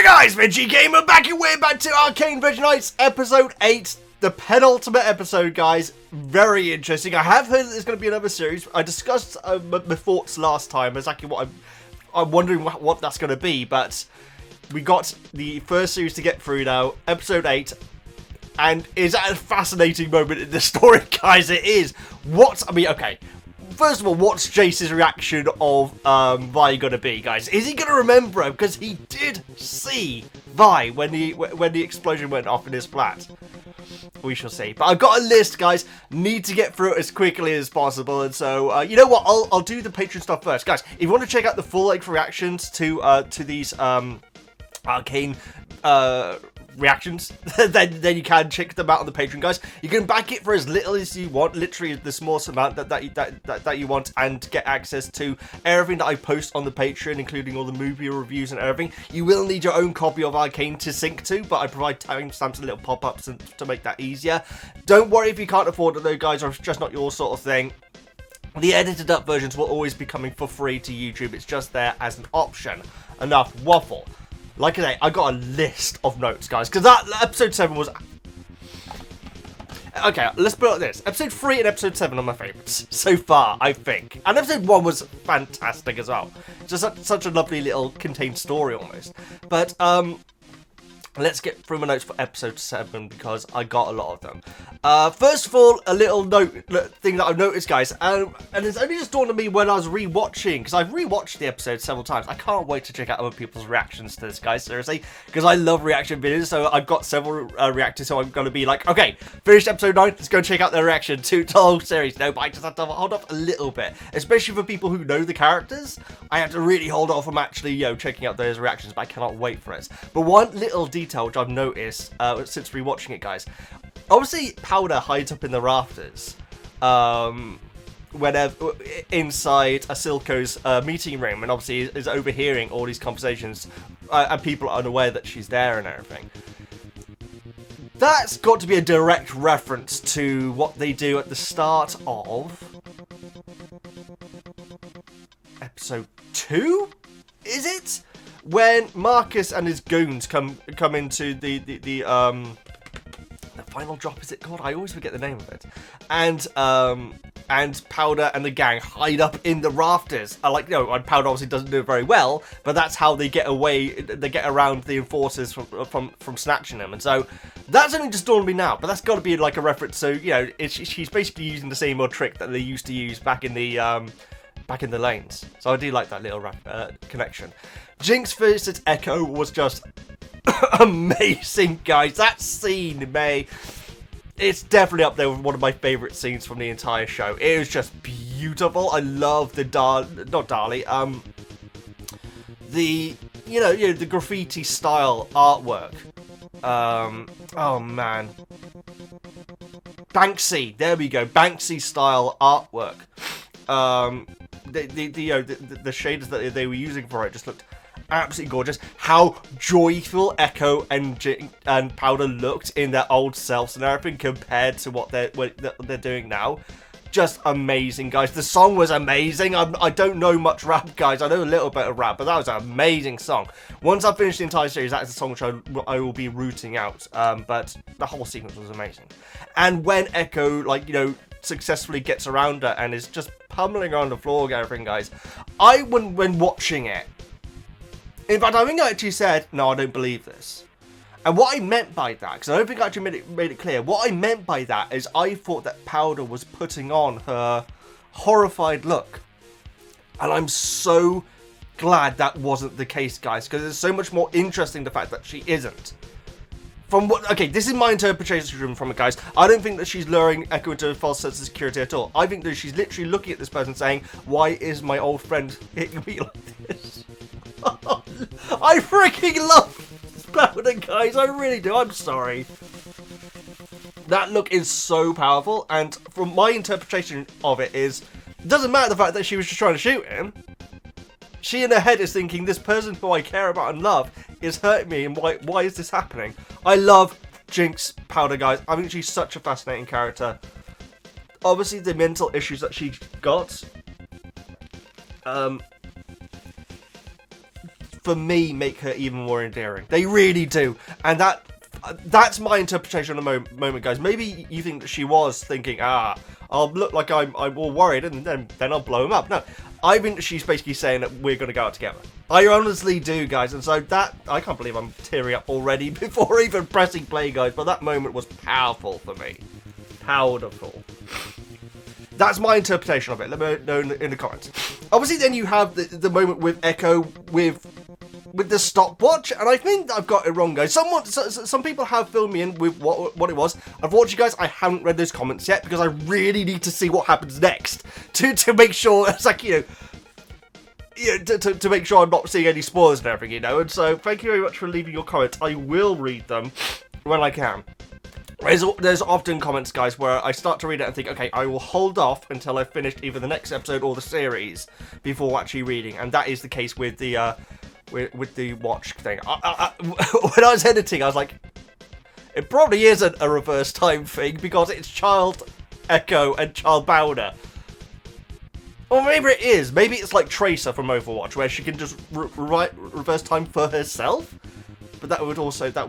guys, Veggie Gamer back, and we're back to Arcane VEGGIEKNIGHTS episode 8, the penultimate episode, guys. Very interesting. I have heard that there's going to be another series. I discussed my thoughts last time, exactly what I'm wondering what that's going to be, but we got the first series to get through now, episode 8, and is that a fascinating moment in the story, guys? It is. Okay. First of all, what's Jace's reaction of Vi gonna be, guys? Is he gonna remember him? Because he did see Vi when the explosion went off in his flat. We shall see. But I've got a list, guys. Need to get through it as quickly as possible. And so, you know what? I'll do the Patreon stuff first, guys. If you want to check out the full-length reactions to these Arcane reactions, then you can check them out on the Patreon, guys. You can back it for as little as you want, literally the smallest amount that you want, and get access to everything that I post on the Patreon, including all the movie reviews and everything. You will need your own copy of Arcane to sync to, but I provide timestamps and little pop-ups to make that easier. Don't worry if you can't afford it though, guys, or if it's just not your sort of thing. The edited up versions will always be coming for free to YouTube. It's just there as an option. Enough waffle. Like I say, I got a list of notes, guys, because that episode 7 was... Okay, let's put it like this. Episode 3 and episode 7 are my favourites so far, I think. And episode 1 was fantastic as well. Just such a lovely little contained story almost. But, let's get through my notes for episode 7 because I got a lot of them. First of all, a little thing that I've noticed, guys, and it's only just dawned on me when I was rewatching, because I've rewatched the episode several times. I can't wait to check out other people's reactions to this, guys, seriously, because I love reaction videos. So I've got several reactors, so I'm going to be like, okay, finished episode 9, let's go check out their reaction to the whole series. No, but I just have to hold off a little bit, especially for people who know the characters. I have to really hold off from actually, checking out those reactions, but I cannot wait for it. But one little detail which I've noticed since rewatching it, guys. Obviously, Powder hides up in the rafters whenever inside Asilko's meeting room, and obviously is overhearing all these conversations, and people are unaware that she's there and everything. That's got to be a direct reference to what they do at the start of episode 2. Is it? When Marcus and his goons come into the final drop, is it called? I always forget the name of it. And Powder and the gang hide up in the rafters. And Powder obviously doesn't do it very well, but that's how they get away. They get around the enforcers from snatching them. And so that's only just dawned on me now. But that's got to be like a reference. So she's basically using the same old trick that they used to use back in the lanes. So I do like that little connection. Jinx versus Echo was just amazing, guys. That scene, it's definitely up there with one of my favourite scenes from the entire show. It was just beautiful. I love the the graffiti style artwork. Oh man, Banksy. There we go. Banksy style artwork. The shades that they were using for it just looked absolutely gorgeous. How joyful Echo and Powder looked in their old selves and everything compared to what they're doing now. Just amazing, guys. The song was amazing. I don't know much rap, guys. I know a little bit of rap, but that was an amazing song. Once I finish the entire series, that is a song which I will be rooting out. But the whole sequence was amazing. And when Echo, successfully gets around her and is just pummeling her on the floor and everything, guys, when watching it, in fact, I think I actually said, no, I don't believe this. And what I meant by that, because I don't think I actually made it clear, what I meant by that is I thought that Powder was putting on her horrified look. And I'm so glad that wasn't the case, guys, because it's so much more interesting the fact that she isn't. This is my interpretation from it, guys. I don't think that she's luring Echo into a false sense of security at all. I think that she's literally looking at this person saying, why is my old friend hitting me like this? I freaking love Powder, guys. I really do. I'm sorry. That look is so powerful, and from my interpretation of it is, it doesn't matter the fact that she was just trying to shoot him. She in her head is thinking, this person who I care about and love is hurting me, and why is this happening? I love Jinx Powder, guys. I think she's such a fascinating character. Obviously, the mental issues that she got for me, make her even more endearing. They really do. And that's my interpretation of the moment, guys. Maybe you think that she was thinking, I'll look like I'm all worried, and then I'll blow him up. No, I think she's basically saying that we're going to go out together. I honestly do, guys. And so I can't believe I'm tearing up already before even pressing play, guys. But that moment was powerful for me. Powerful. That's my interpretation of it. Let me know in the comments. Obviously, then you have the moment with Echo with the stopwatch, and I think I've got it wrong, guys. Some people have filled me in with what it was. Unfortunately, guys, I haven't read those comments yet because I really need to see what happens next to make sure it's like, to make sure I'm not seeing any spoilers and everything, And so, thank you very much for leaving your comments. I will read them when I can. There's often comments, guys, where I start to read it and think, okay, I will hold off until I've finished either the next episode or the series before actually reading, and that is the case with the with the watch thing. When I was editing, I was like, it probably isn't a reverse time thing because it's Child Echo and Child Powder. Or maybe it is. Maybe it's like Tracer from Overwatch, where she can just reverse time for herself. But that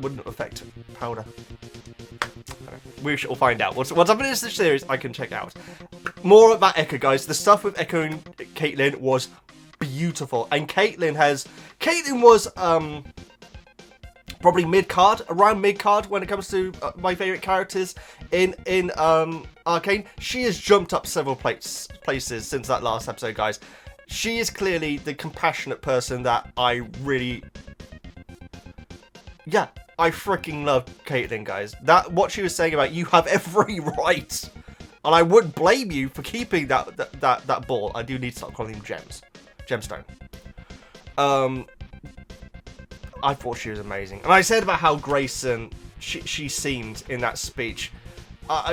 wouldn't affect Powder. We shall find out. Once I finish the series, I can check out. More about Echo, guys. The stuff with Echo and Caitlyn was beautiful. And Caitlyn was probably around mid-card when it comes to my favourite characters in Arcane. She has jumped up several places since that last episode, guys. She is clearly the compassionate person that I really... Yeah, I freaking love Caitlyn, guys. What she was saying about you have every right, and I wouldn't blame you for keeping that ball. I do need to start calling them gemstone. I thought she was amazing, and I said about how Grayson she seemed in that speech.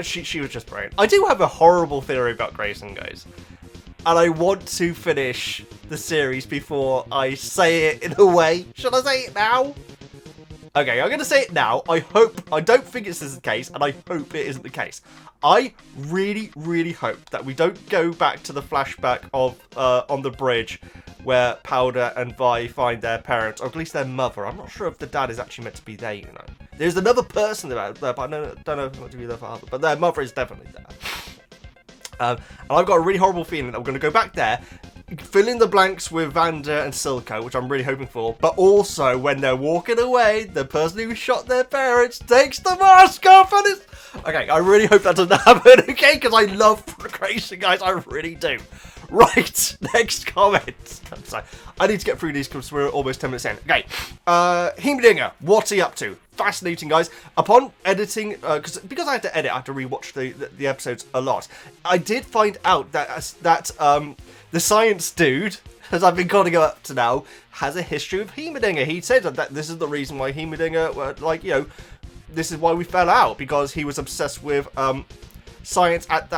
She was just brilliant. I do have a horrible theory about Grayson, guys, and I want to finish the series before I say it in a way. Should I say it now? Okay, I'm going to say it now. I don't think this is the case, and I hope it isn't the case. I really, really hope that we don't go back to the flashback of on the bridge where Powder and Vi find their parents, or at least their mother. I'm not sure if the dad is actually meant to be there, There's another person there, but I don't know if it's meant to be their father, but their mother is definitely there. And I've got a really horrible feeling that we're going to go back there, fill in the blanks with Vander and Silco, which I'm really hoping for, but also when they're walking away, the person who shot their parents takes the mask off and it's... Okay, I really hope that doesn't happen, okay? Because I love Grayson, guys, I really do. Right, next comment. I'm sorry. I need to get through these because we're almost 10 minutes in. Okay, Humdinger, what's he up to? Fascinating, guys. Upon editing, because I had to edit, I had to rewatch the episodes a lot. I did find out that the science dude, as I've been calling him up to now, has a history of Humdinger. He said that this is the reason why Humdinger, this is why we fell out, because he was obsessed with science at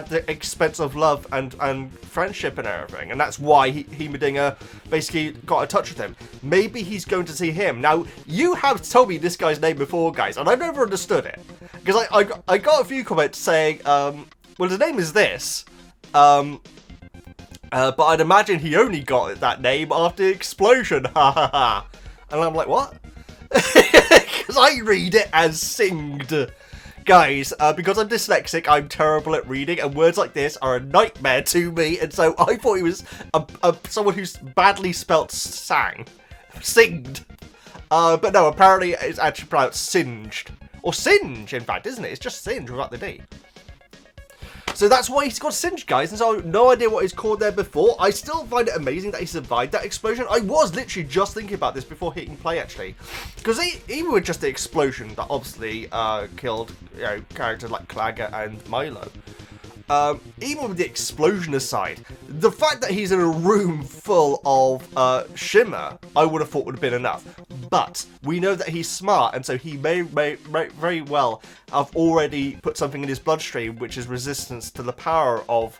the expense of love and friendship and everything, and that's why Humdinger basically got in touch with him. Maybe he's going to see him. Now, you have told me this guy's name before, guys, and I've never understood it, because I got a few comments saying, well, his name is this, but I'd imagine he only got that name after the explosion, ha ha ha. And I'm like, what? Because I read it as singed. Guys, because I'm dyslexic, I'm terrible at reading, and words like this are a nightmare to me, and so I thought he was someone who's badly spelt singed. But no, apparently it's actually pronounced singed. Or singe, in fact, isn't it? It's just singe without the D. So that's why he's got singed, guys, and so no idea what he's called there before. I still find it amazing that he survived that explosion. I was literally just thinking about this before hitting play, actually. Because even with just the explosion that obviously killed characters like Clagger and Milo, even with the explosion aside, the fact that he's in a room full of Shimmer, I would have thought would have been enough. But we know that he's smart, and so he may very well have already put something in his bloodstream, which is resistance to the power of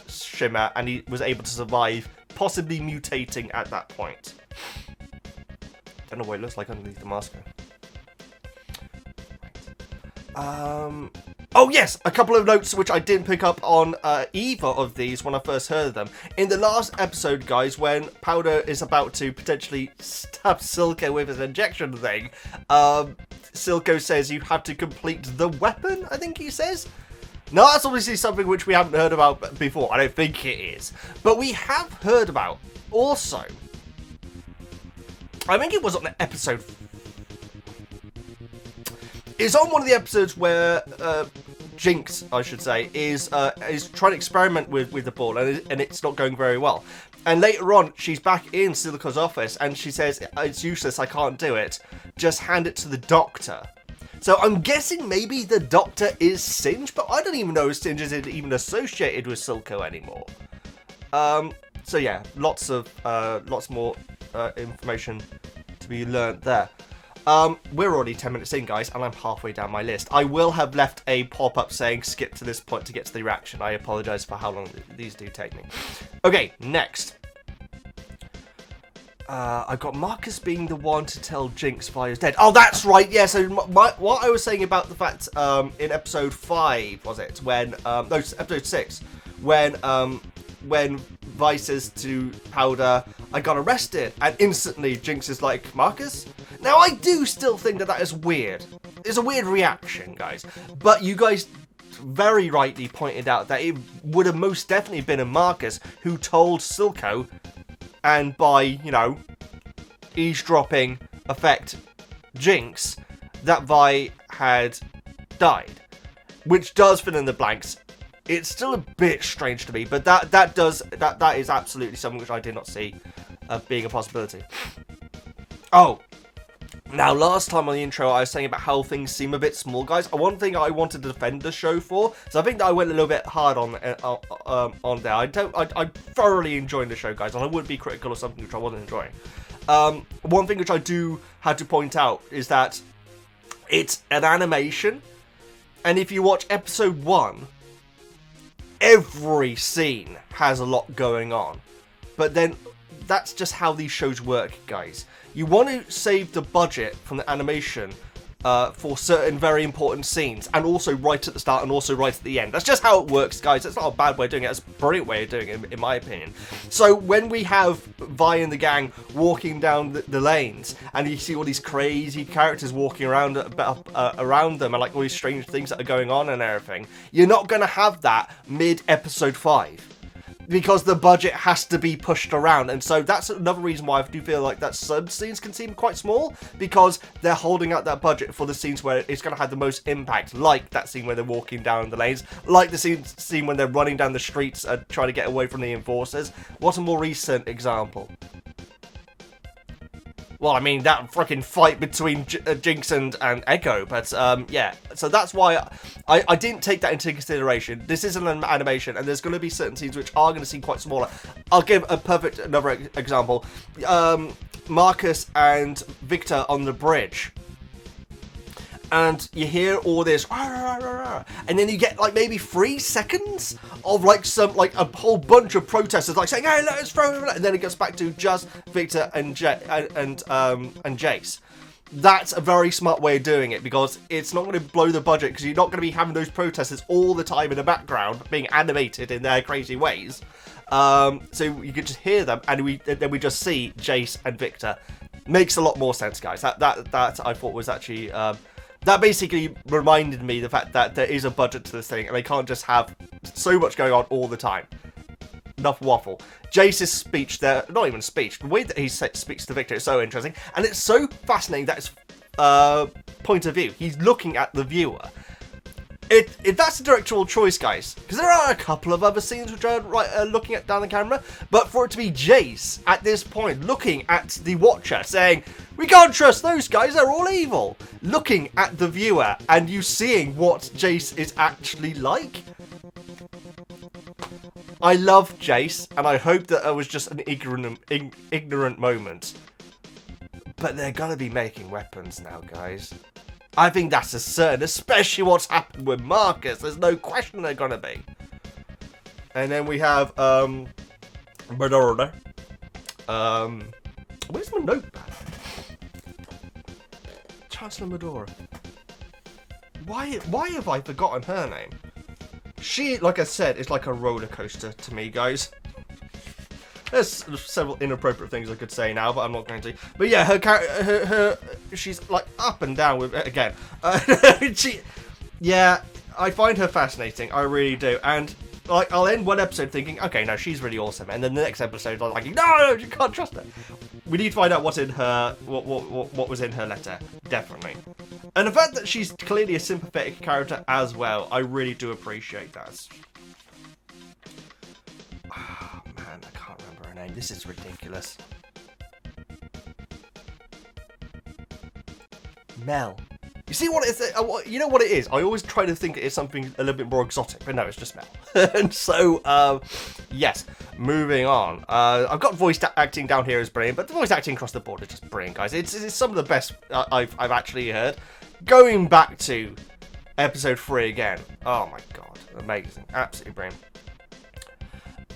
Shimmer, and he was able to survive, possibly mutating at that point. Don't know what it looks like underneath the mask. Oh yes, a couple of notes which I didn't pick up on either of these when I first heard them. In the last episode, guys, when Powder is about to potentially stab Silco with his injection thing, Silco says you have to complete the weapon, I think he says. Now, that's obviously something which we haven't heard about before. I don't think it is. But we have heard about, also, I think it was on episode... It's on one of the episodes where Jinx, I should say, is trying to experiment with the ball, and it's not going very well. And later on, she's back in Silica's office, and she says, it's useless, I can't do it. Just hand it to the doctor. So I'm guessing maybe the doctor is Singe, but I don't even know if Singe is even associated with Silco anymore. So yeah, lots more information to be learnt there. We're already 10 minutes in, guys, and I'm halfway down my list. I will have left a pop-up saying skip to this point to get to the reaction. I apologise for how long these do take me. Okay, next. I've got Marcus being the one to tell Jinx Fire's dead. Oh, that's right, yeah, so what I was saying about the fact, in episode 5, was it, when, no, episode 6, when Vi says to Powder, I got arrested, and instantly Jinx is like, Marcus? Now, I do still think that is weird. It's a weird reaction, guys, but you guys very rightly pointed out that it would have most definitely been a Marcus who told Silco, and by, you know, eavesdropping effect Jinx, that Vi had died. Which does fill in the blanks. It's still a bit strange to me, but that is absolutely something which I did not see being a possibility. Oh, now last time on the intro I was saying about how things seem a bit small, guys. One thing I wanted to defend the show for, so I think that I went a little bit hard on there. I thoroughly enjoyed the show, guys, and I wouldn't be critical of something which I wasn't enjoying. One thing which I do have to point out is that it's an animation, and if you watch episode 1, every scene has a lot going on. But then, that's just how these shows work, guys. You want to save the budget from the animation for certain very important scenes, and also right at the start and also right at the end. That's just how it works, guys. It's not a bad way of doing it. It's a brilliant way of doing it, in my opinion. So when we have Vi and the gang walking down the lanes, and you see all these crazy characters walking around around them, and like all these strange things that are going on and everything, you're not going to have that mid-episode 5. Because the budget has to be pushed around, and so that's another reason why I do feel like that some scenes can seem quite small, because they're holding out that budget for the scenes where it's going to have the most impact, like that scene where they're walking down the lanes, like the scene when they're running down the streets and trying to get away from the enforcers. What's a more recent example? Well, I mean, that freaking fight between Jinx and Echo, but, yeah. So that's why I didn't take that into consideration. This isn't an animation, and there's going to be certain scenes which are going to seem quite smaller. I'll give another example. Marcus and Victor on the bridge. And you hear all this, and then you get like maybe 3 seconds of like a whole bunch of protesters like saying, "Hey, let's throw it," and then it gets back to just Victor and Jace. That's a very smart way of doing it, because it's not going to blow the budget, because you're not going to be having those protesters all the time in the background being animated in their crazy ways. So you can just hear them, and then we just see Jace and Victor. Makes a lot more sense, guys. That I thought was actually. That basically reminded me the fact that there is a budget to this thing, and they can't just have so much going on all the time. Enough waffle. Jace's speech there, not even speech, the way that he speaks to Victor is so interesting, and it's so fascinating that it's point of view. He's looking at the viewer. If that's a directorial choice, guys, because there are a couple of other scenes which are looking at down the camera, but for it to be Jace at this point looking at the watcher saying, "We can't trust those guys, they're all evil," looking at the viewer and you seeing what Jace is actually like. I love Jace, and I hope that it was just an ignorant moment. But they're gonna be making weapons now, guys. I think that's a certain, especially what's happened with Marcus. There's no question they're gonna be. And then we have Madonna. Where's my notepad? Chancellor Medora. why have I forgotten her name? She, like I said, is like a roller coaster to me, guys. There's several inappropriate things I could say now, but I'm not going to. But yeah, her she's like up and down with again. Yeah, I find her fascinating. I really do. And like, I'll end one episode thinking, okay, no, she's really awesome, and then the next episode I'm like, no, you can't trust her. We need to find out what's in her, what was in her letter, definitely. And the fact that she's clearly a sympathetic character as well, I really do appreciate that. Oh, man, I can't remember her name. This is ridiculous. Mel. You see what it is? You know what it is? I always try to think it's something a little bit more exotic, but no, it's just Mel. And so, yes, moving on. I've got voice acting down here as brilliant, but the voice acting across the board is just brilliant, guys. It's some of the best I've actually heard. Going back to episode 3 again. Oh my god, amazing, absolutely brilliant.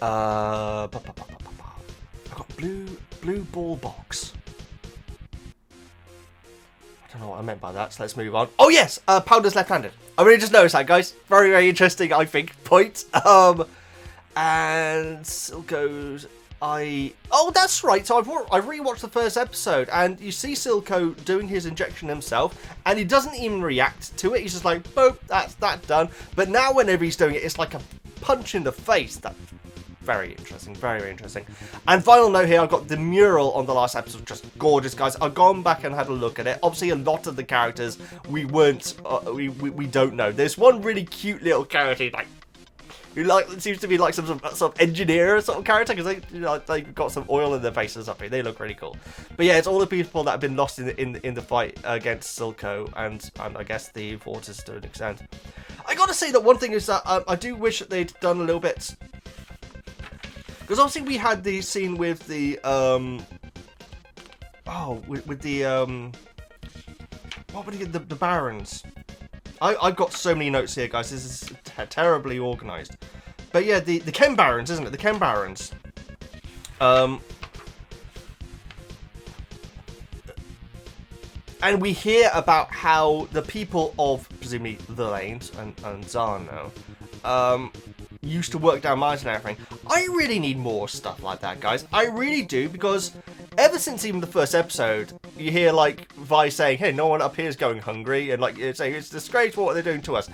I've got blue ball box. I don't know what I meant by that, so let's move on. Oh yes, Powder's left-handed. I really just noticed that, guys. Very, very interesting, I think, point. And Silco's... Oh, that's right, so I've rewatched the first episode, and you see Silco doing his injection himself, and he doesn't even react to it. He's just like, boop, that's done. But now whenever he's doing it, it's like a punch in the face. That's very interesting, very, very interesting. And final note here, I've got the mural on the last episode, just gorgeous, guys. I've gone back and had a look at it. Obviously, a lot of the characters we don't know. There's one really cute little character, like, who seems to be like some sort of engineer sort of character, because they've got some oil in their faces up here. They look really cool. But yeah, it's all the people that have been lost in the fight against Silco and I guess the Fortis to an extent. I gotta say that one thing is that I do wish that they'd done a little bit, because obviously we had the scene with the the Barons. I've got so many notes here, guys. This is terribly organised. But yeah, the Chem Barons, isn't it? The Chem Barons. And we hear about how the people of, presumably, the Lanes and Zarno, used to work down mines and everything. I really need more stuff like that, guys. I really do, because ever since even the first episode, you hear, like, Vi saying, hey, no one up here is going hungry, and, like, saying it's disgraceful what they're doing to us.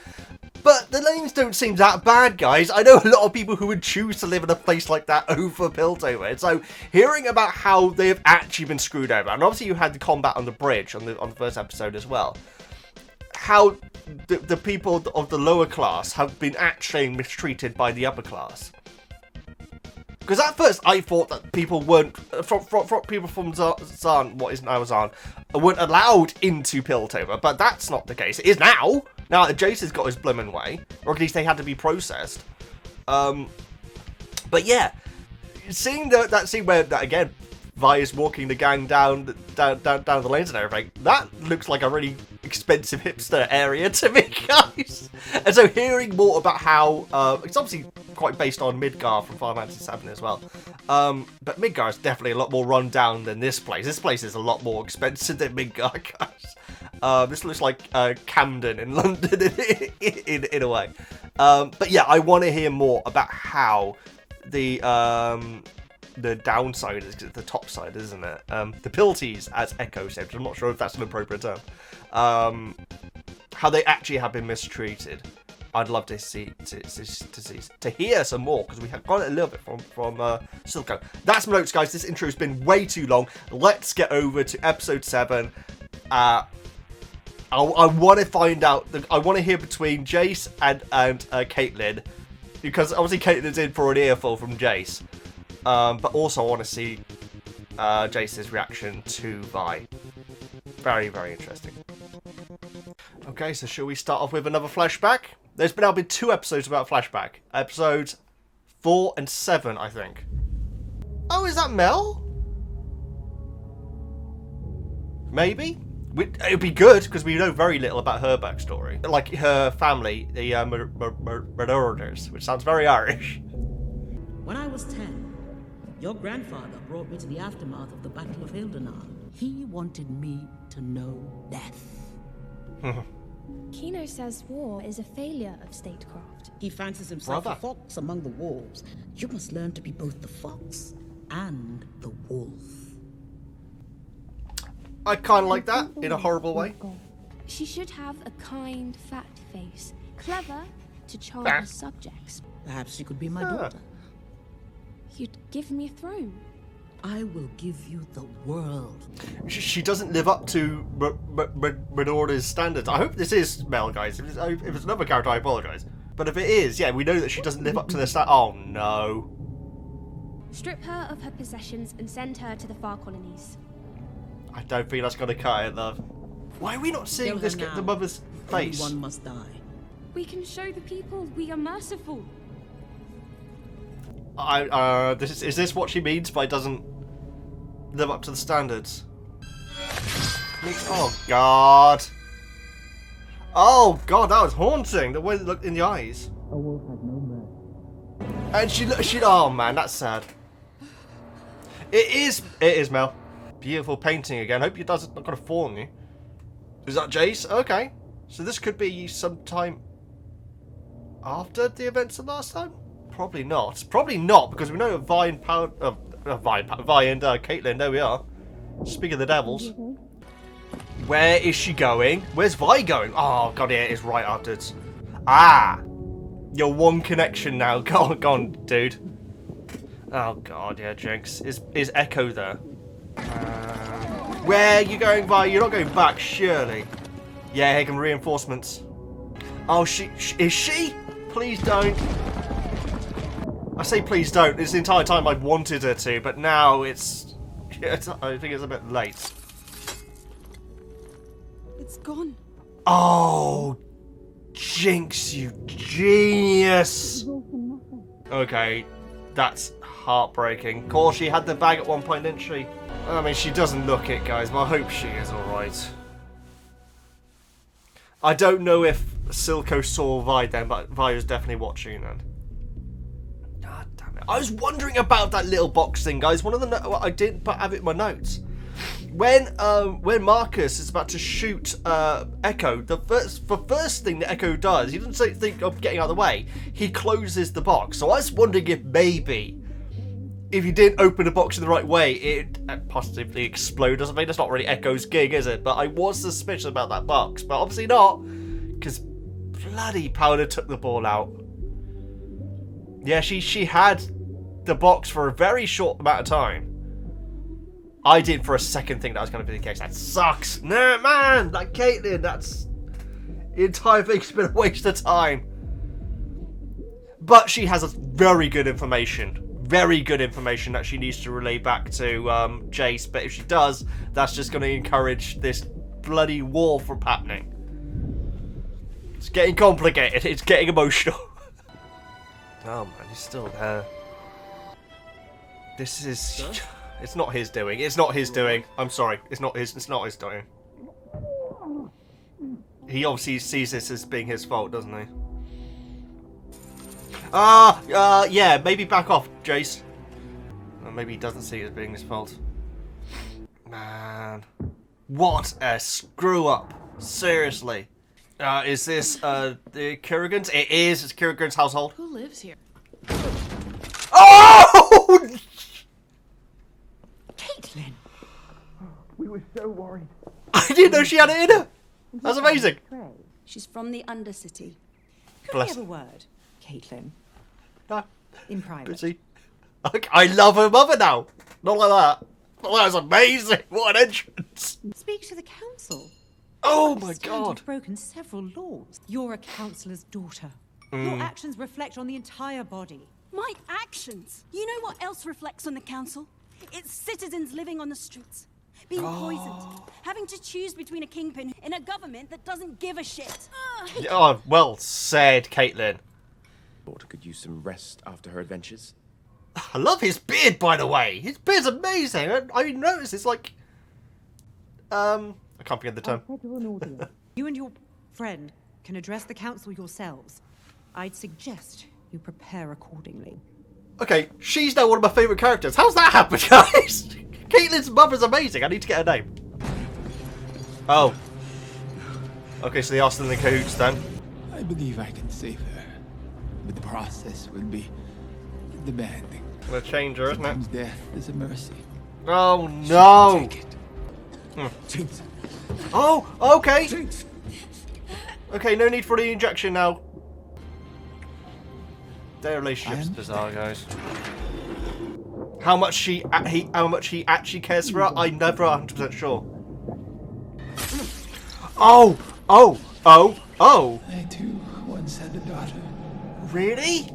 But the Lanes don't seem that bad, guys. I know a lot of people who would choose to live in a place like that over Piltover. And so, hearing about how they have actually been screwed over, and obviously you had the combat on the bridge on the first episode as well, how the people of the lower class have been actually mistreated by the upper class. Because at first I thought that people weren't, people from Zarn, what is now Zarn, weren't allowed into Piltover, but that's not the case. It is now. Now that Jace has got his bloomin' way, or at least they had to be processed. But yeah, seeing that scene where, again, Vi is walking the gang down the lanes and everything, that looks like a really expensive hipster area to me, guys. And so hearing more about how, it's obviously quite based on Midgar from Final Fantasy VII as well, but Midgar is definitely a lot more run down than this place. This place is a lot more expensive than Midgar, guys. This looks like Camden in London in a way. But yeah, I want to hear more about how the downside is the top side, isn't it? The Pilties, as Echo said, I'm not sure if that's an appropriate term. How they actually have been mistreated. I'd love to hear some more, because we have got it a little bit from Silco. That's my notes, guys. This intro's been way too long. Let's get over to episode 7. I want to find out. I want to hear between Jace and Caitlyn, because obviously Caitlyn's in for an earful from Jace. But also I want to see Jace's reaction to Vi. Very, very interesting. Okay, so shall we start off with another flashback? There's now been 2 episodes about flashback. Episodes 4 and 7, I think. Oh, is that Mel? Maybe? It would be good, because we know very little about her backstory. Like her family, the Marauders, which sounds very Irish. When I was 10, your grandfather brought me to the aftermath of the Battle of Hildenar. He wanted me to know death. Kino says war is a failure of statecraft. He fancies himself Brother. a fox among the wolves. You must learn to be both the fox and the wolf. I kind of like that in a horrible way. She should have a kind, fat face, clever to charm Ah. her subjects. Perhaps she could be my Ah. daughter. You'd give me a throne. I will give you the world. She doesn't live up to Menorah's standards. I hope this is Mel, guys. If it's another character, I apologise. But if it is, yeah, we know that she doesn't live up to their standards. Oh no. Strip her of her possessions and send her to the far colonies. I don't think that's going to cut it, love. Why are we not seeing Kill this her now. the mother's face? Everyone must die. We can show the people we are merciful. Is this what she means by doesn't live up to the standards? Oh god. Oh god, that was haunting. The way it looked in the eyes. A wolf has no mercy. And she. Oh man, that's sad. It is Mel. Beautiful painting again. Hope your dad's not gonna fall on you. Is that Jace? Okay. So this could be sometime after the events of last time. Probably not. Probably not, because we know Vi and Vi and Caitlin. There we are. Speaking of the devils. Where is she going? Where's Vi going? Oh god, yeah, it is right afterwards. Ah, your one connection now. Go on, dude. Oh god, yeah, Jinx. Is Echo there? Where are you going, Vi? You're not going back, surely. Yeah, here come reinforcements. Oh, is she? Please don't. I say please don't. It's the entire time I've wanted her to, but now I think it's a bit late. It's gone. Oh, Jinx, you genius. Okay, that's heartbreaking. Of course, she had the bag at one point, didn't she? I mean, she doesn't look it, guys, but I hope she is alright. I don't know if Silco saw Vi then, but Vi was definitely watching then. God damn it. I was wondering about that little box thing, guys. One of the I didn't have it in my notes. When Marcus is about to shoot Echo, the first thing that Echo does, he doesn't think of getting out of the way. He closes the box. So I was wondering if maybe, if you didn't open the box in the right way, it possibly explode or something. That's not really Echo's gig, is it? But I was suspicious about that box, but obviously not, because bloody Powder took the ball out. Yeah, she had the box for a very short amount of time. I did for a second think that was going to be the case. That sucks. No, man, that Caitlyn, the entire thing's been a waste of time. But she has a very good information that she needs to relay back to Jace. But if she does, that's just going to encourage this bloody war from happening. It's getting complicated. It's getting emotional. Oh man, he's still there. This is... It's not his doing. It's not his doing. I'm sorry. It's not his doing. He obviously sees this as being his fault, doesn't he? Yeah, maybe back off, Jace. Or maybe he doesn't see it as being his fault. Man. What a screw up. Seriously. Is this, the Kurragans? It is. It's Kurragan's household. Who lives here? Oh! Caitlin! We were so worried. I didn't know she had it in her. That's amazing. She's from the Undercity. Could Bless. we have a word, Caitlin? No. In private. Busy. I love her mother now. Not like that. Oh, that was amazing. What an entrance. Speak to the council. Oh my Understand god. You've broken several laws. You're a councillor's daughter. Your actions reflect on the entire body. My actions? You know what else reflects on the council? It's citizens living on the streets, being poisoned, having to choose between a kingpin in a government that doesn't give a shit. Oh, well said, Caitlin. Daughter could use some rest after her adventures. I love his beard, by the way. His beard's amazing. I noticed it's like... I can't forget the term. You and your friend can address the council yourselves. I'd suggest you prepare accordingly. Okay, she's now one of my favourite characters. How's that happen, guys? Caitlin's mother's amazing. I need to get her name. Oh. Okay, so they are still in the cahoots then. I believe I can save her, but the process will be demanding. Gonna change her, isn't it? Sometimes death is a mercy. Oh no! Take it. Jinx. Oh, okay. Jinx. Okay, no need for the injection now. Their relationship's bizarre, guys. How much he actually cares for her, I'm never 100% sure. Oh! I too once had a daughter. Really?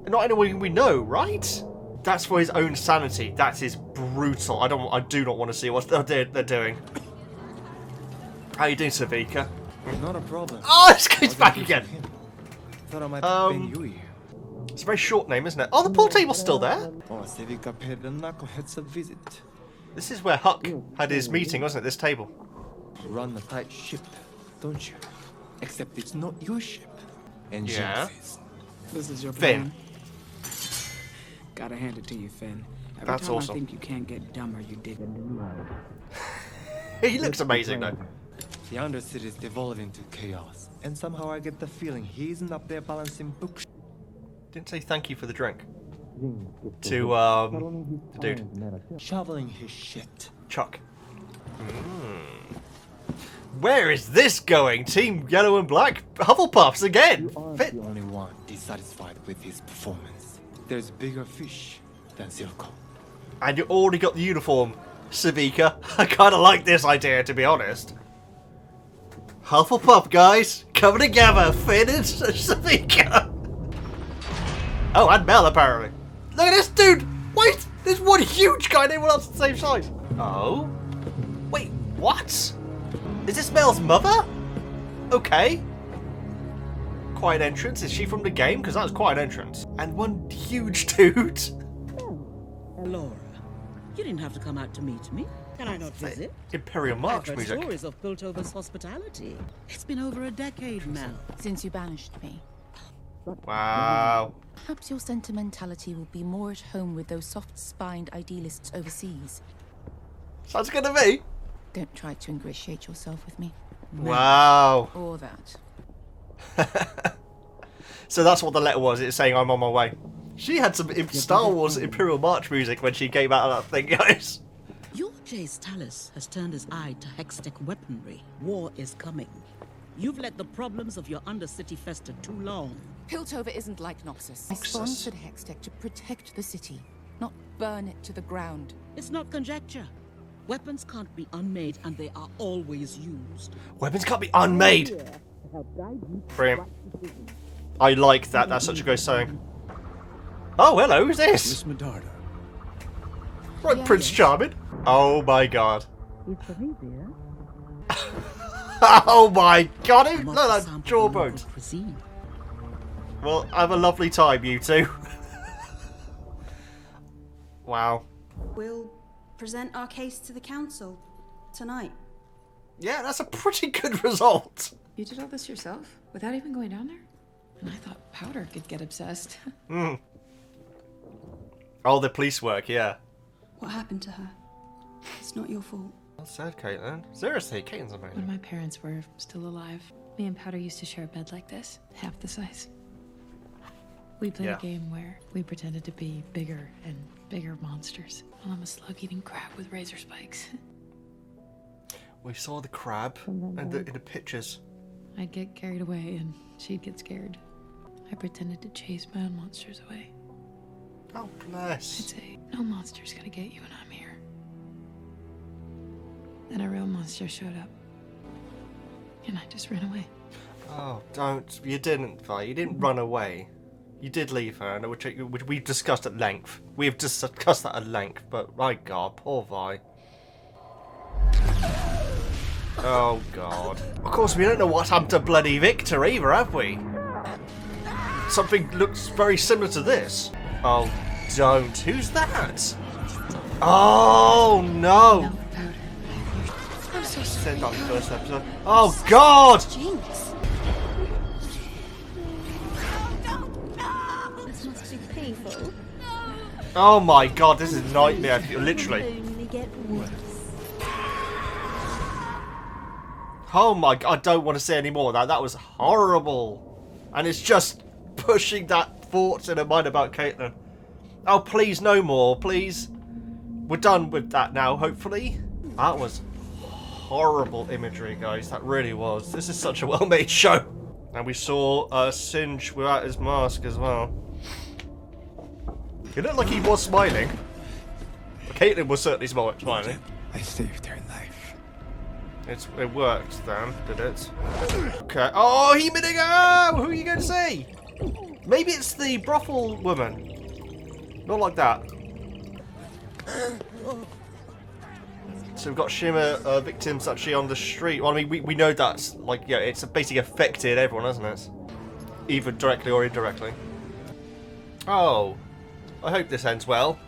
Not anyone we know, right? That's for his own sanity. That is brutal. I do not want to see what they're doing. How you doing, Savika? Not a problem. Oh, this goes back again. Thought I might bring you here. It's a very short name, isn't it? Oh, the pool table's still there. Oh, Sevika paid the knuckleheads a visit. This is where Huck had his meeting, wasn't it? This table. Run a tight ship, don't you? Except it's not your ship. And Yeah. Jinx's. This is your Finn. plan. Gotta hand it to you, Finn. Every That's time awesome. I think you can't get dumber, you dig a new hole. He looks amazing, though. The Undercity is devolving to chaos. And somehow I get the feeling he isn't up there balancing books. Didn't say thank you for the drink. To, the dude. Shoveling his shit. Chuck. Where is this going? Team Yellow and Black? Hufflepuffs again! Aren't the only one dissatisfied with his performance. There's bigger fish than Silco. And you already got the uniform, Savika. I kind of like this idea, to be honest. Hufflepuff, guys. Coming together. Finn and Savika. Oh, and Mel, apparently. Look at this dude. Wait, there's one huge guy and everyone else the same size. Oh? Wait, what? Is this Mel's mother? Okay. Quite an entrance. Is she from the game? Because that was quite an entrance. And one huge dude. Laura, you didn't have to come out to meet me. Can I not visit? Imperial March I've heard music. stories of Piltover's hospitality. It's been over a decade, Mel. Since you banished me. Wow. Perhaps your sentimentality will be more at home with those soft-spined idealists overseas. Sounds good to me. Don't try to ingratiate yourself with me. Wow. Or that. So that's what the letter was. It's saying I'm on my way. She had some Star Wars Imperial March music when she came out of that thing, guys. Your Jace Talus has turned his eye to Hextech weaponry. War is coming. You've let the problems of your Undercity fester too long. Piltover isn't like Noxus. I sponsored Hextech to protect the city, not burn it to the ground. It's not conjecture. Weapons can't be unmade, and they are always used. Weapons can't be unmade. Brilliant. I like that. That's such a good saying. Oh, hello. Who's this? Miss Medarda. Right, Yeah, Prince yes. Charming. Oh my god. It's for me, dear. Oh my god. I Look must at that sample jawbones. local cuisine. Well, have a lovely time, you two. Wow. We'll present our case to the council tonight. Yeah, that's a pretty good result. You did all this yourself? Without even going down there? And I thought Powder could get obsessed. Oh, the police work, yeah. What happened to her? It's not your fault. Well said, Caitlin. Seriously, Caitlin's When amazing. my parents were still alive, me and Powder used to share a bed like this, half the size. We played Yeah. a game where we pretended to be bigger and bigger monsters. Well, I'm a slug-eating crab with razor spikes. We saw the crab in the pictures. I'd get carried away and she'd get scared. I pretended to chase my own monsters away. Oh, I'd bless. say, no monster's gonna get you and I'm here. Then a real monster showed up. And I just ran away. Oh, don't. You didn't, Vi. You didn't run away. You did leave her, and which we've discussed at length. We've discussed that at length, but my god, poor Vi. Oh god. Of course, we don't know what happened to bloody Victor either, have we? Something looks very similar to this. Oh, don't. Who's that? Oh no! Powder. I'm so Said that in the first episode. Oh god! Jinx. This must be painful. Oh my god, this is nightmare, literally. Only get worse. Oh my god, I don't want to say any more of that. That was horrible. And it's just pushing that thoughts in her mind about Caitlin. Oh, please, no more, please. We're done with that now, hopefully. That was horrible imagery, guys. That really was. This is such a well-made show. And we saw Singe without his mask as well. He looked like he was smiling. Caitlin was certainly smiling. I saved her life. It worked then, did it? Okay. Oh, Hemidinger! Who are you going to see? Maybe it's the brothel woman. Not like that. So we've got Shimmer victims actually on the street. Well, I mean, we know that's like, yeah, it's basically affected everyone, hasn't it? Either directly or indirectly. Oh, I hope this ends well.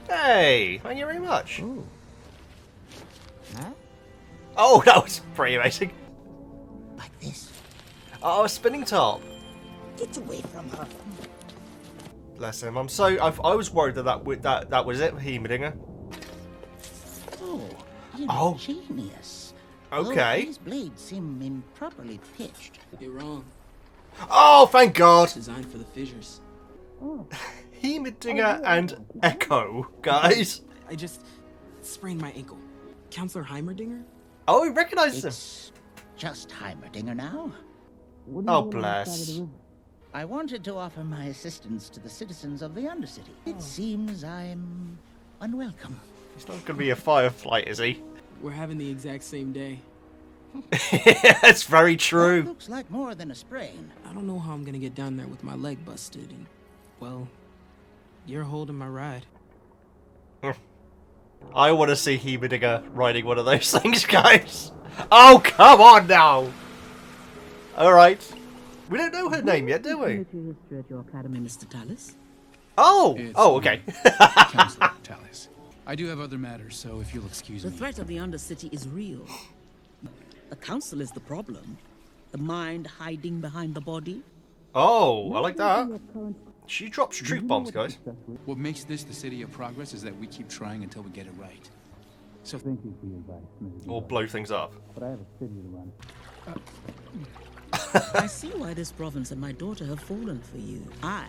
Hey, thank you very much. Ooh. Huh? Oh, that was pretty amazing. Like this. Oh, a spinning top. Get away from her. Bless him. I'm so. I was worried that was it, Hemidinger. Oh, ingenious. Okay. Oh, these blades seem improperly pitched. You're wrong. Oh, thank God. It's designed for the fissures. Hemidinger and Echo, guys. I just sprained my ankle. Counselor Heimerdinger? Oh, he recognizes him. It's just Heimerdinger now. Oh, bless. I wanted to offer my assistance to the citizens of the Undercity. It seems I'm unwelcome. He's not going to be a firefight, is he? We're having the exact same day. That's very true. That looks like more than a sprain. I don't know how I'm gonna get down there with my leg busted and, well, you're holding my ride. I want to see Hemidinger riding one of those things, guys. Oh, come on now. All right. We don't know her name yet, do we? History at your academy, Mr. Tallis. Oh. Oh, okay. Counselor Tallis. I do have other matters, so if you'll excuse The me. threat of the Undercity is real. The Council is the problem. The mind hiding behind the body. Oh, I like that. She drops truth bombs, guys. What makes this the city of progress is that we keep trying until we get it right. So thank you for your advice, Mrs. Or blow things up. But I have a city to run. I see why this province and my daughter have fallen for you. I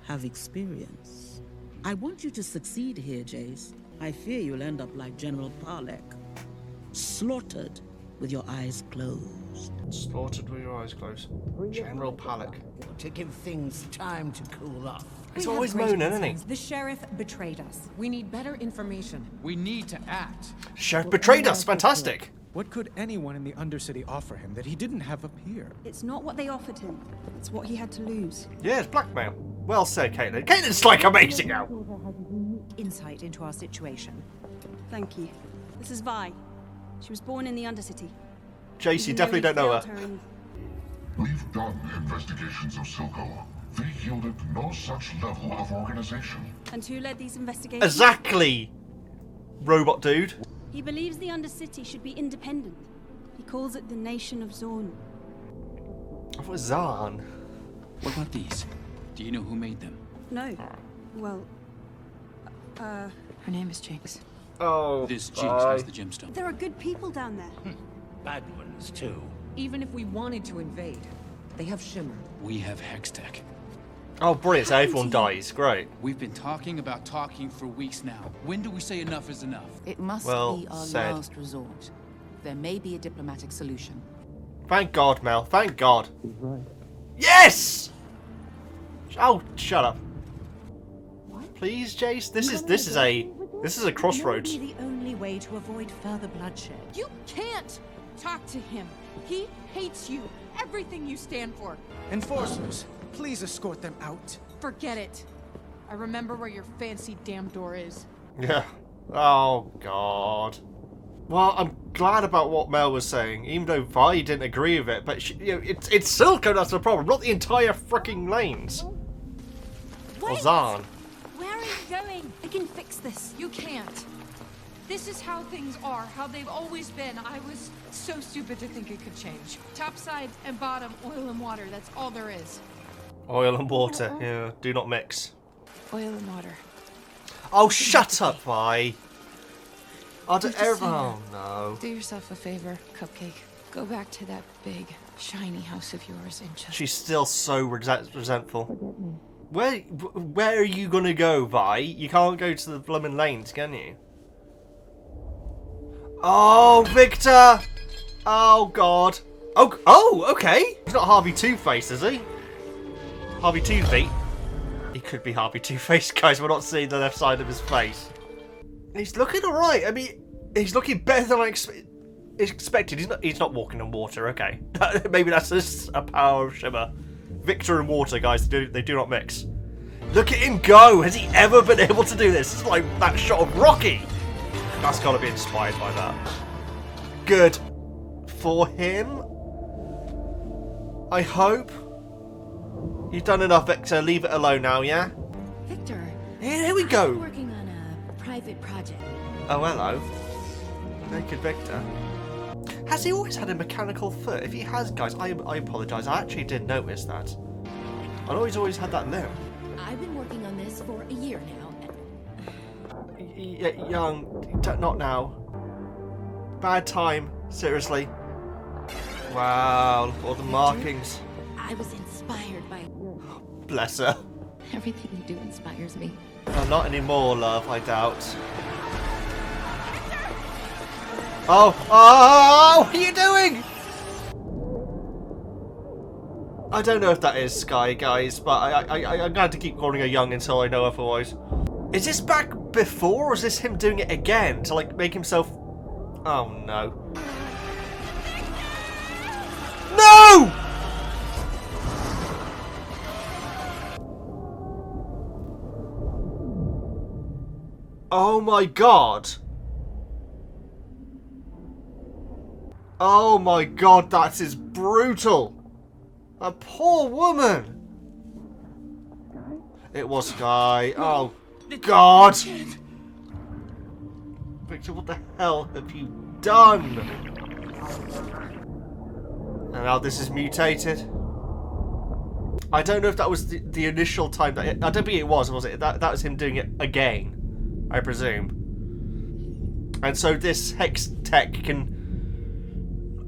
have experience. I want you to succeed here, Jace. I fear you'll end up like General Parlek. Slaughtered with your eyes closed. Slaughtered with your eyes closed. General Palak. To give things time to cool off. He's always moaning, isn't he? The sheriff betrayed us. We need better information. We need to act. Sheriff betrayed us. Fantastic. What could anyone in the Undercity offer him that he didn't have up here? It's not what they offered him. It's what he had to lose. Yeah, it's blackmail. Well said, Caitlin. Caitlin's like amazing now. Insight into our situation. Thank you. This is Vi. She was born in the Undercity. Jace, you definitely don't know her. We've done investigations of Silco. They yielded no such level of organization. And who led these investigations? Exactly, robot dude. He believes the Undercity should be independent. He calls it the Nation of Zorn. I thought it was Zahn. What about these? Do you know who made them? No. Well, Her name is Jinx. Oh, This Jinx has the gemstone. there are good people down there. Bad ones, too. Even if we wanted to invade, they have Shimmer. We have Hextech. Oh, brilliant. So everyone dies. Great. We've been talking about talking for weeks now. When do we say enough is enough? It must Well be our said. last resort. There may be a diplomatic solution. Thank God, Mel. Thank God. Yes! Oh, shut up. Please, Jace. This is a crossroads. It may be the only way to avoid further bloodshed. You can't talk to him. He hates you. Everything you stand for. Enforcers, please escort them out. Forget it. I remember where your fancy damn door is. Yeah. Oh God. Well, I'm glad about what Mel was saying, even though Vi didn't agree with it. But she, you know, it's Silco that's the problem, not the entire freaking lanes. Or Zahn. Where are you going? I can fix this. You can't. This is how things are, how they've always been. I was so stupid to think it could change. Top side and bottom, oil and water, that's all there is. Oil and water. Yeah. Do not mix. Oil and water. Oh, shut up, Vi. Oh no. Do yourself a favor, Cupcake. Go back to that big, shiny house of yours and just... She's still so resentful. Where are you gonna go, Vi? You can't go to the blooming lanes, can you? Oh, Victor! Oh God. Oh, okay. He's not Harvey Two-Face, is he? Harvey Two-Feet. He could be Harvey Two-Face, guys. We're not seeing the left side of his face. He's looking alright. I mean, he's looking better than I expected. He's not walking on water, okay. Maybe that's just a power of Shimmer. Victor and water, guys, they do not mix. Look at him go! Has he ever been able to do this? It's like that shot of Rocky! That's gotta be inspired by that. Good. For him? I hope. You've done enough, Victor. Leave it alone now, yeah? Victor. Here we go. I'm working on a private project. Oh, hello. Naked Victor. Has he always had a mechanical foot? If he has, guys, I apologise. I actually did notice that. I know he's always had that limb. I've been working on this for a year now. Young, not now. Bad time, seriously. Wow, look at all the markings. I was inspired by... Bless her. Everything you do inspires me. Oh, not anymore, love, I doubt. Oh, what are you doing? I don't know if that is Sky, guys, but I'm going to keep calling her Young until I know otherwise. Is this back before, or is this him doing it again to, like, make himself... Oh, no. No! Oh, my God. Oh, my God, that is brutal. A poor woman. It was Sky. Oh, God. Victor, what the hell have you done? And now this is mutated. I don't know if that was the initial time. I don't think it was it? That was him doing it again, I presume. And so this Hex Tech can...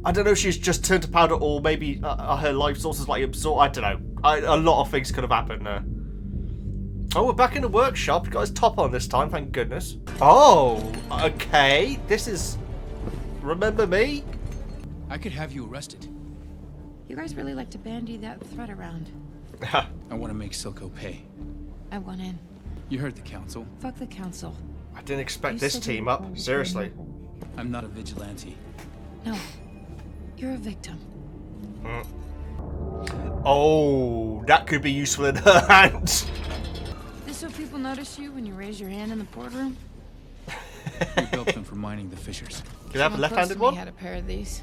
I don't know if she's just turned to powder or maybe her life source is like absorbed. I don't know. A lot of things could have happened there. Oh, we're back in the workshop. We've got his top on this time, thank goodness. Oh, okay. This is... Remember me? I could have you arrested. You guys really like to bandy that threat around. I want to make Silco pay. I want in. You heard the council. Fuck the council. I didn't expect this team up. Seriously. I'm not a vigilante. No. You're a victim. Oh, that could be useful in her hands. This so people notice you when you raise your hand in the boardroom? We built them for mining the fissures. Can I have a left-handed one? We had a pair of these.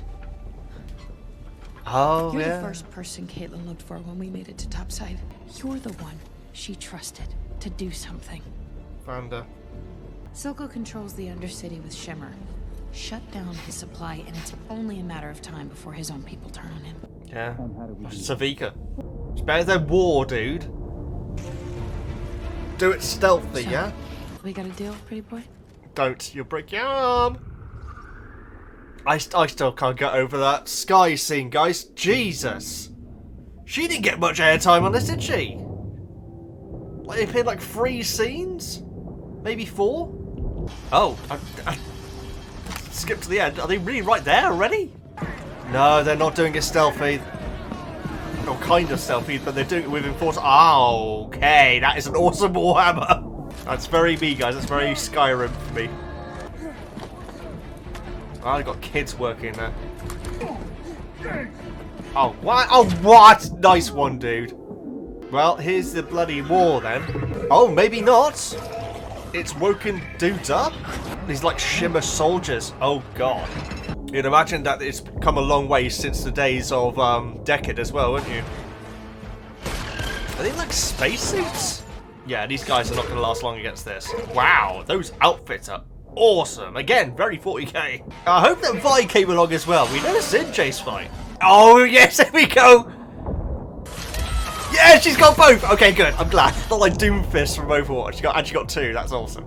Oh, You're yeah. the first person Caitlin looked for when we made it to topside. You're the one she trusted to do something. Found her. Silco controls the Undercity with Shimmer. Shut down his supply, and it's only a matter of time before his own people turn on him. Yeah. Savika. It's better than war, dude. Do it stealthy, So, yeah? We got a deal, pretty boy? Don't. You'll break your arm. I still can't get over that Sky scene, guys. Jesus. She didn't get much airtime on this, did she? Like, they appeared like 3 scenes? Maybe 4? Oh, I skipped to the end. Are they really right there already? No, they're not doing it stealthy. Or kind of stealthy, but they're doing it with enforce. Oh, okay, that is an awesome Warhammer. That's very me, guys. That's very Skyrim for me. Oh, I got kids working there. Oh, what? Oh, what? Nice one, dude. Well, here's the bloody war then. Oh, maybe not. It's woken dudes up. These like Shimmer soldiers. Oh god. You'd imagine that it's come a long way since the days of Decade as well, wouldn't you? Are they like spacesuits? Yeah, these guys are not going to last long against this. Wow, those outfits are awesome. Again, very 40k. I hope that Vi came along as well. We never seen Jace fight. Oh yes, there we go. Yeah, she's got both! Okay, good. I'm glad. Not like Doomfist from Overwatch. She actually got 2. That's awesome.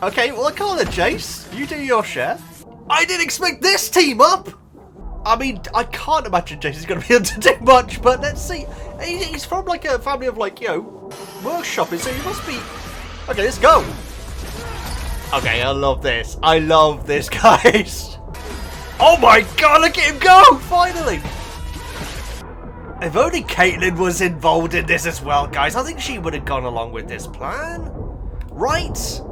Okay, well, I call it Jace. You do your share. I didn't expect this team up. I mean, I can't imagine Jace is going to be able to do much, but let's see. He's from like a family of like, you know, workshopping, so he must be... Okay, let's go. Okay, I love this. I love this, guys. Oh my god, look at him go! Finally! If only Caitlyn was involved in this as well, guys, I think she would have gone along with this plan. Right?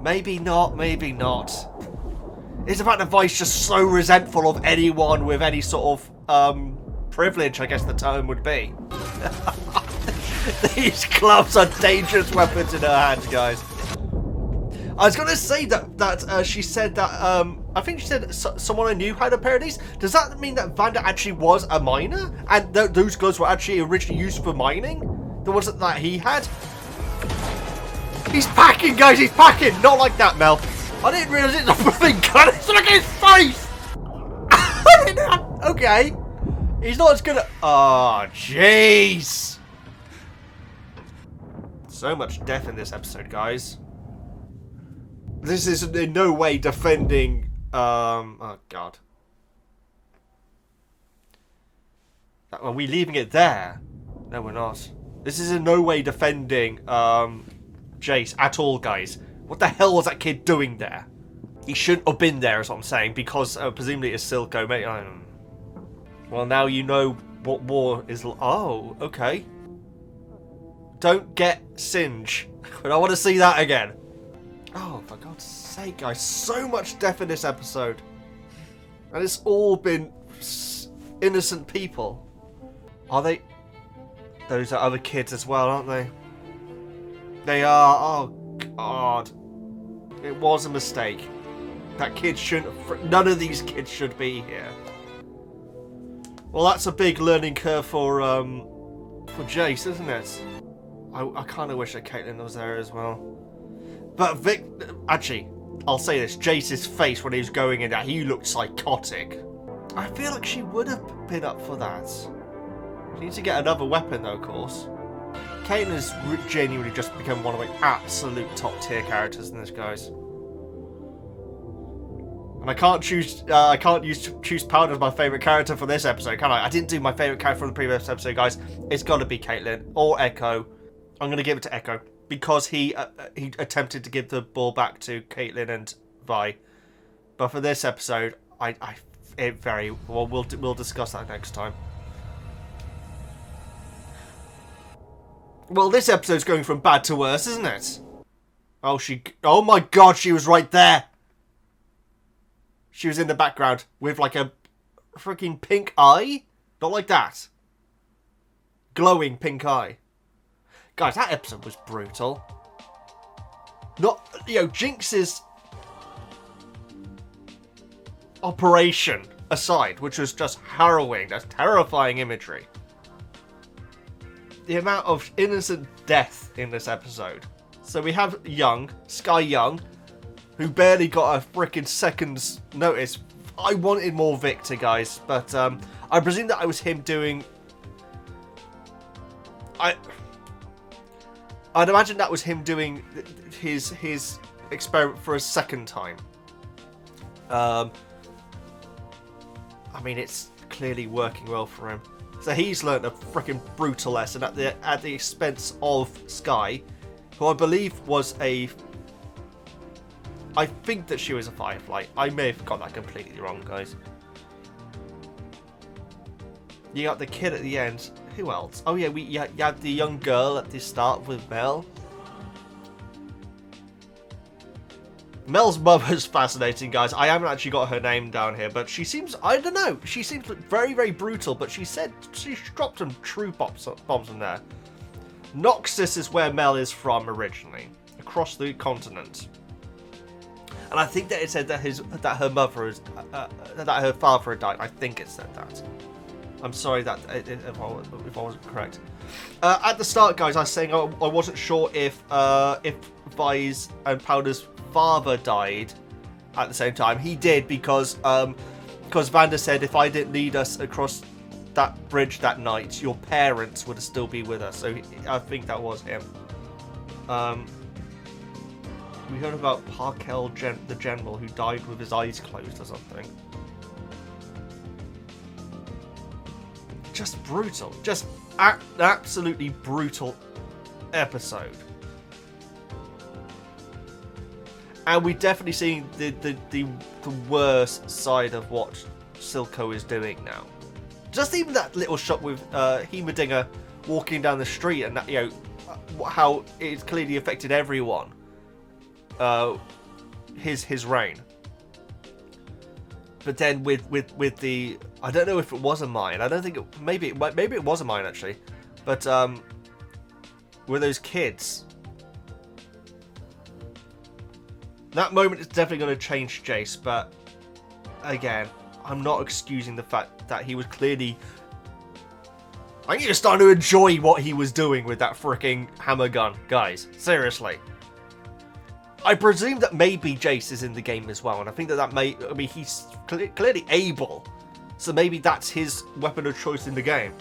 Maybe not, maybe not. Is the fact that Vi's just so resentful of anyone with any sort of privilege, I guess the term would be. These gloves are dangerous weapons in her hands, guys. I was going to say that she said that, I think she said someone I knew had a pair of these. Does that mean that Vander actually was a miner? And those gloves were actually originally used for mining? The ones that he had? He's packing, guys, he's packing! Not like that, Mel. I didn't realise it's a flipping gun. It's like his face! Okay. He's not as good at... Oh, jeez. So much death in this episode, guys. This is in no way defending... oh, God. Are we leaving it there? No, we're not. This is in no way defending Jace at all, guys. What the hell was that kid doing there? He shouldn't have been there, is what I'm saying, because presumably it's Silco, mate. Well, now you know what war is... Oh, okay. Don't get Singe. I don't want to see that again. Oh, for God's sake, guys. So much death in this episode. And it's all been innocent people. Are they? Those are other kids as well, aren't they? They are. Oh, God. It was a mistake. That kid shouldn't... None of these kids should be here. Well, that's a big learning curve for Jace, isn't it? I kind of wish that Caitlyn was there as well. But Vic... Actually, I'll say this. Jace's face when he was going in there, he looked psychotic. I feel like she would have been up for that. She needs to get another weapon, though, of course. Caitlyn has genuinely just become one of my absolute top tier characters in this, guys. And I can't choose. I can't choose Powder as my favorite character for this episode, can I? I didn't do my favorite character from the previous episode, guys. It's got to be Caitlyn or Echo. I'm gonna give it to Echo because he attempted to give the ball back to Caitlyn and Vi. But for this episode, it very well. We'll discuss that next time. Well, this episode's going from bad to worse, isn't it? Oh my God, she was right there. She was in the background with like a freaking pink eye. Not like that. Glowing pink eye. Guys, that episode was brutal. Not, you know, Jinx's operation aside, which was just harrowing. That's terrifying imagery. The amount of innocent death in this episode. So we have Sky Young, who barely got a freaking second's notice. I wanted more Victor, guys, but I presume that it was him doing... I'd imagine that was him doing his experiment for a second time. I mean, it's clearly working well for him. So he's learnt a freaking brutal lesson at the expense of Sky, who I believe was a... I think that she was a Firefly. I may have got that completely wrong, guys. You got the kid at the end. Who else? Oh yeah, you had the young girl at the start with Mel. Mel's mother's fascinating, guys. I haven't actually got her name down here, but she seems, I don't know, she seems very, very brutal, but she said she dropped some true bombs in there. Noxus is where Mel is from originally, across the continent. And I think that it said that her mother is, that her father had died. I think it said that. I'm sorry that if I wasn't correct. At the start, guys, I was saying I wasn't sure if Vi's and Powder's father died at the same time. He did because Vander said if I didn't lead us across that bridge that night, your parents would still be with us. So I think that was him. We heard about Parkel, the general, who died with his eyes closed or something. Just brutal. Just absolutely brutal episode. And we're definitely seeing the worst side of what Silco is doing now. Just even that little shot with Heimerdinger walking down the street, and that, you know, how it's clearly affected everyone. His reign. But then with the, I don't know if it was a mine. I don't think it, maybe it was a mine actually. But with those kids, that moment is definitely going to change Jace. But again, I'm not excusing the fact that he was clearly, I think he was starting to enjoy what he was doing with that freaking hammer gun, guys. Seriously. I presume that maybe Jace is in the game as well, and I think that may, I mean, he's clearly able, so maybe that's his weapon of choice in the game.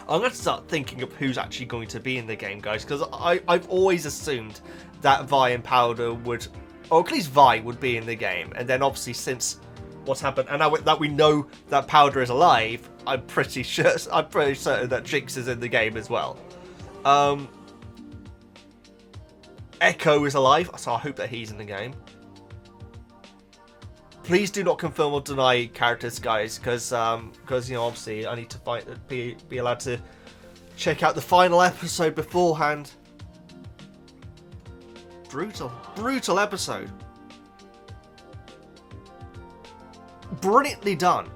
I'm going to start thinking of who's actually going to be in the game, guys, because I've always assumed that Vi and Powder would, or at least Vi would be in the game, and then obviously since what's happened, and now that we know that Powder is alive, I'm pretty certain that Jinx is in the game as well. Echo is alive, so I hope that he's in the game. Please do not confirm or deny characters, guys, because you know, obviously I need to be allowed to check out the final episode beforehand. Brutal episode. Brilliantly done.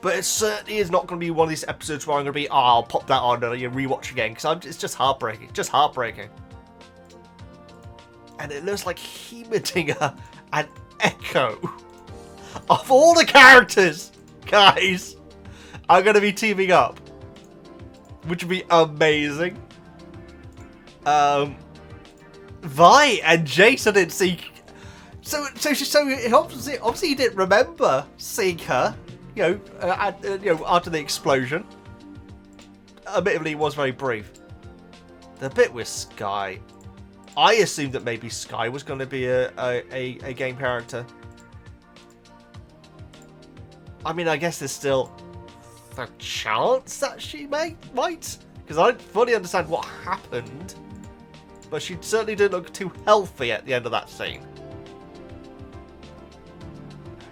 But it certainly is not going to be one of these episodes where I'm going to be, oh, I'll pop that on and rewatch again, because it's just heartbreaking. Just heartbreaking. And it looks like Heimerdinger and Echo, of all the characters, guys, are going to be teaming up, which would be amazing. Vi and Jason didn't see, so obviously you didn't remember seeing her, you know, after the explosion. Admittedly, it was very brief. The bit with Sky, I assumed that maybe Sky was going to be a game character. I mean, I guess there's still a chance that she might, because I don't fully understand what happened, but she certainly didn't look too healthy at the end of that scene.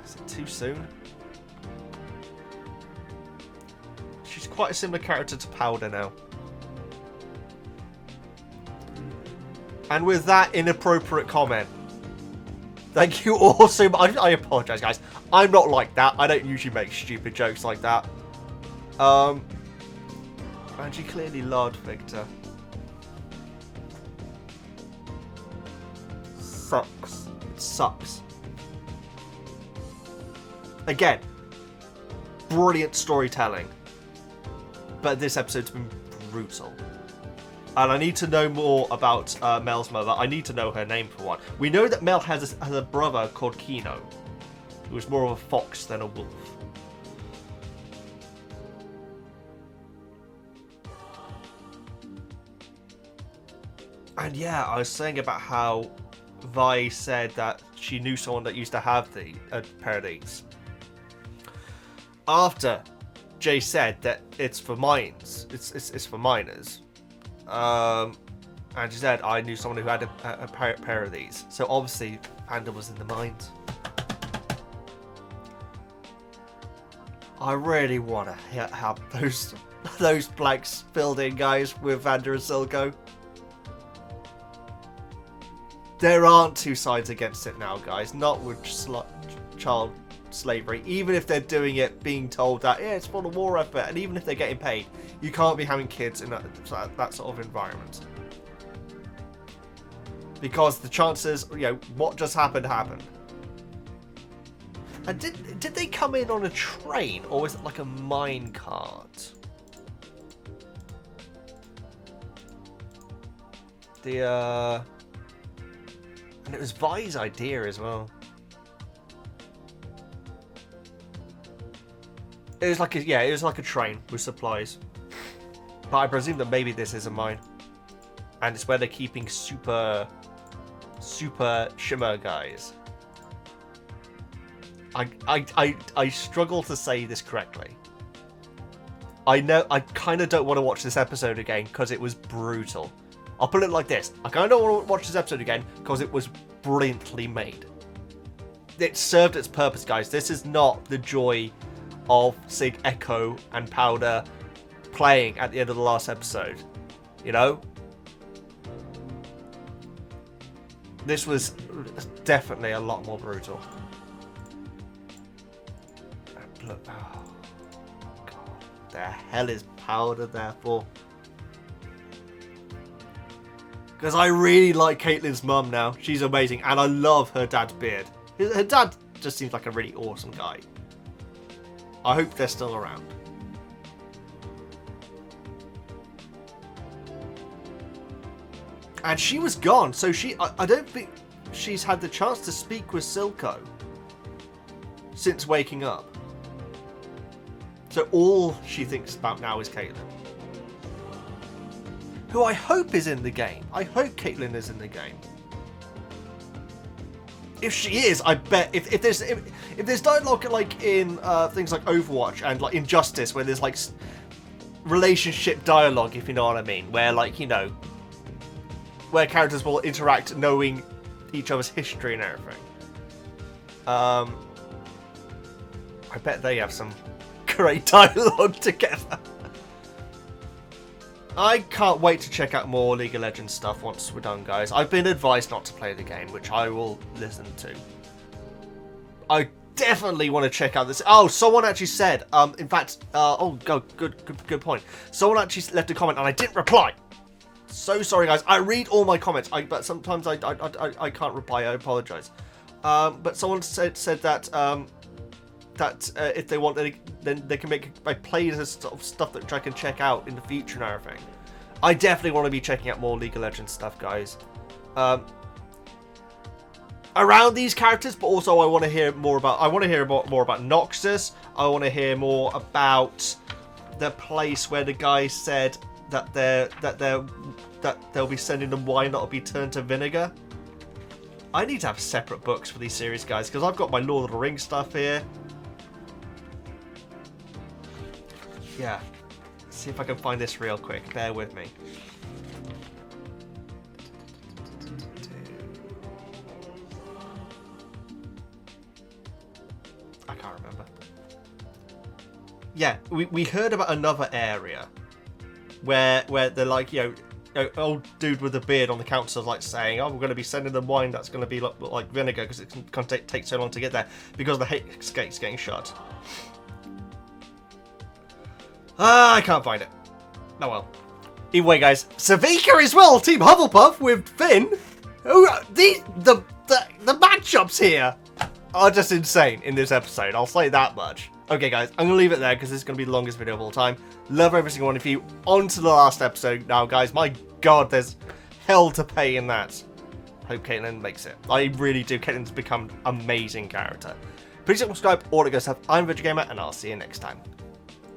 Is it too soon? She's quite a similar character to Powder now. And with that inappropriate comment, thank you all so much. I apologise, guys. I'm not like that. I don't usually make stupid jokes like that. And she clearly loved Victor. Sucks. It sucks. Again, brilliant storytelling. But this episode's been brutal. And I need to know more about Mel's mother. I need to know her name for one. We know that Mel has a brother called Kino, who is more of a fox than a wolf. And yeah, I was saying about how Vi said that she knew someone that used to have the pair of these. After Jay said that it's for mines, it's for miners. And she said, I knew someone who had a pair of these. So obviously, Panda was in the mines. I really want to have those blanks filled in, guys, with Vander and Silco. There aren't two sides against it now, guys. Not with child slavery. Even if they're doing it, being told that, yeah, it's for the war effort, and even if they're getting paid, you can't be having kids in that sort of environment. Because the chances, you know, what just happened. And did they come in on a train, or was it like a mine cart? And it was Vi's idea as well. It was like a train with supplies. But I presume that maybe this is a mine. And it's where they're keeping super super shimmer guys. I struggle to say this correctly. I know I kind of don't want to watch this episode again because it was brutal. I'll put it like this. I kind of don't want to watch this episode again because it was brilliantly made. It served its purpose, guys. This is not the joy of seeing Echo and Powder playing at the end of the last episode. You know? This was definitely a lot more brutal. Oh, God. The hell is Powder there for? Because I really like Caitlyn's mum now. She's amazing. And I love her dad's beard. Her dad just seems like a really awesome guy. I hope they're still around. And she was gone. So I don't think she's had the chance to speak with Silco since waking up. So all she thinks about now is Caitlyn. Who I hope is in the game. I hope Caitlyn is in the game. If she is, I bet if there's dialogue like in things like Overwatch and like Injustice, where there's like relationship dialogue, if you know what I mean, where like, you know, where characters will interact knowing each other's history and everything. I bet they have some great dialogue together. I can't wait to check out more League of Legends stuff once we're done, guys. I've been advised not to play the game, which I will listen to. I definitely want to check out this. Oh, someone actually said, in fact, good point. Someone actually left a comment and I didn't reply. So sorry, guys. I read all my comments, but sometimes I can't reply. I apologize. But someone said that if they want, then they can make playlists of stuff that I can check out in the future and everything. I definitely want to be checking out more League of Legends stuff, guys. Around these characters, but also I want to hear more about. I want to hear more about Noxus. I want to hear more about the place where the guy said that they'll be sending them wine that'll be turned to vinegar. I need to have separate books for these series, guys, because I've got my Lord of the Rings stuff here. Yeah. Let's see if I can find this real quick. Bear with me. I can't remember. Yeah, we heard about another area where they're like, you know, old dude with a beard on the council is like saying, oh, we're going to be sending them wine that's going to be like vinegar because it's going to take so long to get there because the Hex gate's getting shut. I can't find it. Oh well. Either way, guys, Savika as well, Team Hufflepuff with Finn. Oh, the matchups here are just insane in this episode. I'll say that much. Okay, guys, I'm going to leave it there because this is going to be the longest video of all time. Love every single one of you. On to the last episode now, guys. My God, there's hell to pay in that. Hope Caitlyn makes it. I really do. Caitlyn's become an amazing character. Please subscribe, all that good stuff. I'm VEGGIEKNIGHTS, and I'll see you next time.